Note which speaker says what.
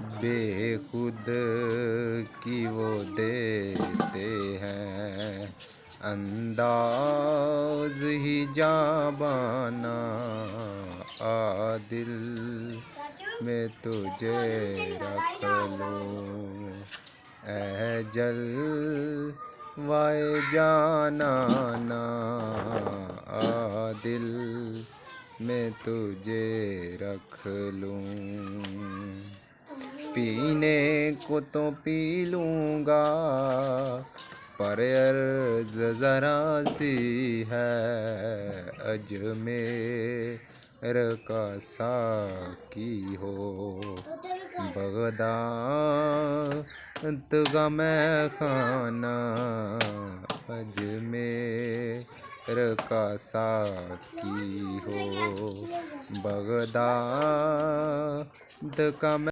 Speaker 1: बेखुद की वो देते हैं अंदाज ही जाबाना। आ दिल में तुझे रख लूं ऐ जलवाए जाना ना। आ दिल में तुझे रख लूं। पीने को तो पी लूँगा पर अर्ज़ ज़रा सी है अजमेर का साकी हो बगदाद का मैखाना। अजमेर का साकी हो बगदाद का